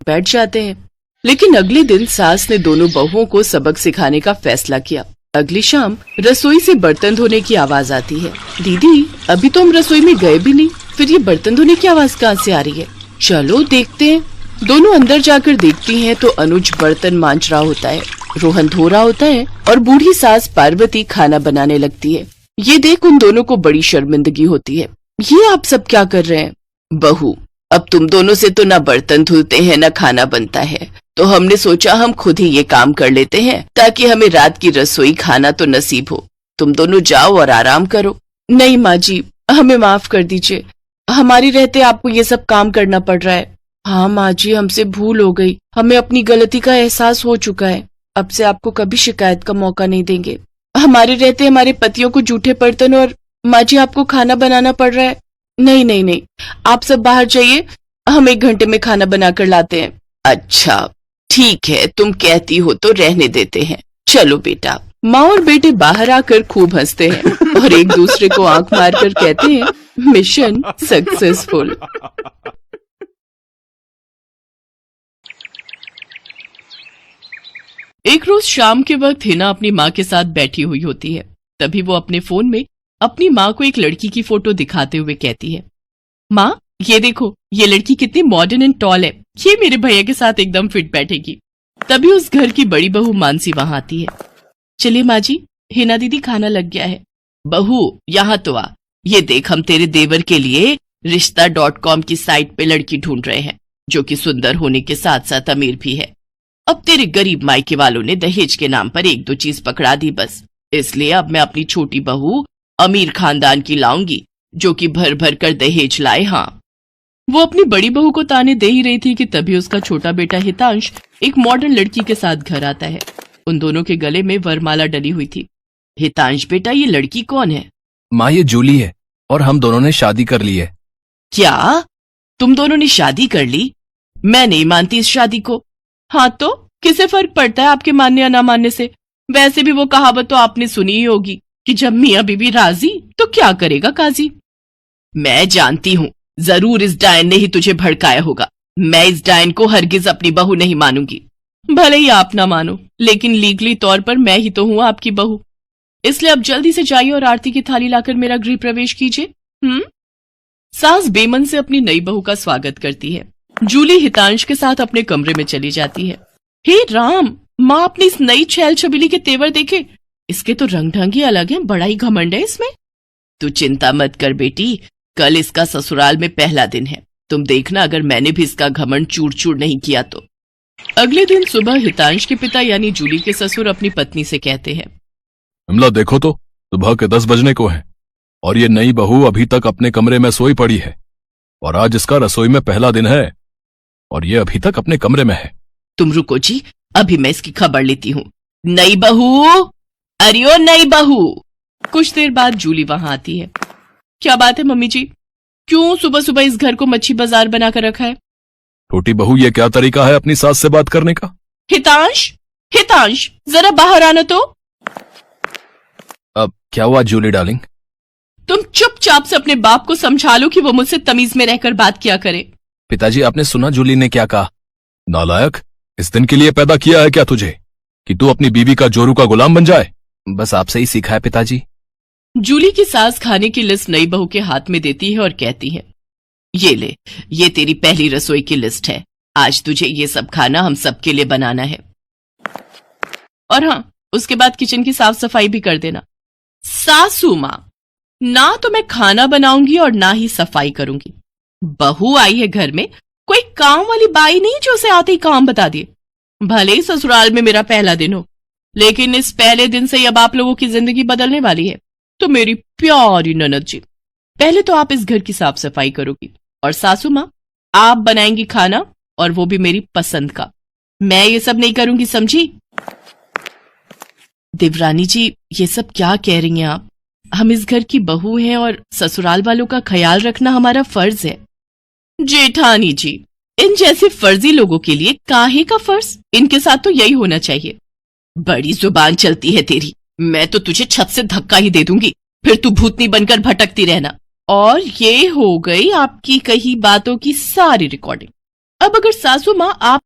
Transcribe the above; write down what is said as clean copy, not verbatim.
बैठ जाते हैं। लेकिन अगले दिन सास ने दोनों बहुओं को सबक सिखाने का फैसला किया। अगली शाम रसोई से बर्तन धोने की आवाज आती है। दीदी, अभी तो हम रसोई में गए भी नहीं, फिर ये बर्तन धोने की आवाज कहाँ से आ रही है? चलो देखते हैं। दोनों अंदर जाकर देखती हैं तो अनुज बर्तन मांज रहा होता है, रोहन धो रहा होता है और बूढ़ी सास पार्वती खाना बनाने लगती है। ये देख उन दोनों को बड़ी शर्मिंदगी होती है। ये आप सब क्या कर रहे हैं? बहू, अब तुम दोनों से तो ना बर्तन धुलते हैं ना खाना बनता है, तो हमने सोचा हम खुद ही ये काम कर लेते हैं ताकि हमें रात की रसोई खाना तो नसीब हो। तुम दोनों जाओ और आराम करो। नहीं माँ जी, हमें माफ कर दीजिए, हमारी रहते आपको ये सब काम करना पड़ रहा है। हाँ माँ जी, हमसे भूल हो गई, हमें अपनी गलती का एहसास हो चुका है। अब से आपको कभी शिकायत का मौका नहीं देंगे। हमारे रहते हमारे पतियों को जूठे बर्तन और माँ जी आपको खाना बनाना पड़ रहा है। नहीं नहीं नहीं, आप सब बाहर जाइए, हम 1 घंटे में खाना बनाकर लाते हैं। अच्छा ठीक है, तुम कहती हो तो रहने देते हैं। चलो बेटा। माँ और बेटे बाहर आकर खूब हंसते हैं और एक दूसरे को आंख मारकर कहते हैं, मिशन सक्सेसफुल। एक रोज शाम के वक्त हिना अपनी माँ के साथ बैठी हुई होती है। तभी वो अपने फोन में अपनी माँ को एक लड़की की फोटो दिखाते हुए कहती है, माँ ये देखो, ये लड़की कितनी मॉडर्न एंड टॉल है, ये मेरे भैया के साथ एकदम फिट बैठेगी। तभी उस घर की बड़ी बहू मानसी वहां आती है। चलिए माँ जी, हिना दीदी खाना लग गया है। बहू यहाँ तो आ, ये देख हम तेरे देवर के लिए रिश्ता.com की साइट पे लड़की ढूंढ रहे हैं, जो कि सुंदर होने के साथ साथ अमीर भी है। अब तेरे गरीब मायके वालों ने दहेज के नाम पर 1-2 चीज पकड़ा दी बस, इसलिए अब मैं अपनी छोटी बहू अमीर खानदान की लाऊंगी, जो कि भर भर कर दहेज लाए। हाँ, वो अपनी बड़ी बहू को ताने दे ही रही थी कि तभी उसका छोटा बेटा हितांश एक मॉडर्न लड़की के साथ घर आता है। उन दोनों के गले में वरमाला डली हुई थी। हितांश बेटा, ये लड़की कौन है? माँ, ये जूली है और हम दोनों ने शादी कर ली है। क्या तुम दोनों ने शादी कर ली? मैं नहीं मानती इस शादी को। हाँ तो किसे फर्क पड़ता है आपके मानने या ना मानने से? वैसे भी वो कहावत तो आपने सुनी ही होगी कि जब मियाँ बीबी राजी तो क्या करेगा काजी। मैं जानती हूँ, जरूर इस डायन ने ही तुझे भड़काया होगा। मैं इस डायन को हरगिज अपनी बहू नहीं मानूंगी। भले ही आप ना मानो, लेकिन लीगली तौर पर मैं ही तो हूँ आपकी बहू। इसलिए अब जल्दी से जाइए और आरती की थाली लाकर मेरा गृह प्रवेश कीजिए। सास बेमन से अपनी नई बहू का स्वागत करती है। जूली हितांश के साथ अपने कमरे में चली जाती है। हे राम, माँ अपनी इस नई छैल छबीली के तेवर देखे, इसके तो रंग ढंग ही अलग है, बड़ा ही घमंड है इसमें। तू चिंता मत कर बेटी, कल इसका ससुराल में पहला दिन है, तुम देखना अगर मैंने भी इसका घमंड चूर चूर नहीं किया तो। अगले दिन सुबह हितांश के पिता यानी जूली के ससुर अपनी पत्नी से कहते हैं, विमला देखो तो, सुबह के 10 बजने को है और ये नई बहू अभी तक अपने कमरे में सोई पड़ी है, और आज इसका रसोई में पहला दिन है और ये अभी तक अपने कमरे में है। तुम रुको जी, अभी मैं इसकी खबर लेती हूँ। नई बहू, अरे ओ नई बहू। कुछ देर बाद जूली वहां आती है। क्या बात है मम्मी जी, क्यों सुबह सुबह इस घर को मच्छी बाजार बनाकर रखा है? छोटी बहू, ये क्या तरीका है अपनी सास से बात करने का? हितांश, हितांश जरा बाहर आना तो। अब क्या हुआ जूली डार्लिंग? तुम चुपचाप से अपने बाप को समझा लो कि वो मुझसे तमीज में रहकर बात किया करे। पिताजी, आपने सुना जूली ने क्या कहा? नालायक, इस दिन के लिए पैदा किया है क्या तुझे कि तू अपनी बीवी का जोरू का गुलाम बन जाए? बस आपसे ही सीखा है पिताजी। जूली की सास खाने की लिस्ट नई बहू के हाथ में देती है और कहती है, ये ले, ये तेरी पहली रसोई की लिस्ट है। आज तुझे ये सब खाना हम सबके लिए बनाना है, और हाँ, उसके बाद किचन की साफ सफाई भी कर देना। सासू माँ, ना तो मैं खाना बनाऊंगी और ना ही सफाई करूंगी। बहू आई है घर में, कोई काम वाली बाई नहीं जो उसे आते ही काम बता दिए। भले ही ससुराल में मेरा पहला दिन हो, लेकिन इस पहले दिन से अब आप लोगों की जिंदगी बदलने वाली है। तो मेरी प्यारी ननद जी, पहले तो आप इस घर की साफ सफाई करोगी, और सासू माँ आप बनाएंगी खाना, और वो भी मेरी पसंद का। मैं ये सब नहीं करूंगी, समझी? देवरानी जी, ये सब क्या कह रही हैं आप? हम इस घर की बहू हैं और ससुराल वालों का ख्याल रखना हमारा फर्ज है। जेठानी जी, इन जैसे फर्जी लोगों के लिए काहे का फर्ज? इनके साथ तो यही होना चाहिए। बड़ी जुबान चलती है तेरी, मैं तो तुझे छत से धक्का ही दे दूंगी, फिर तू भूतनी बनकर भटकती रहना। और ये हो गई आपकी कही बातों की सारी रिकॉर्डिंग। अब अगर सासू माँ आप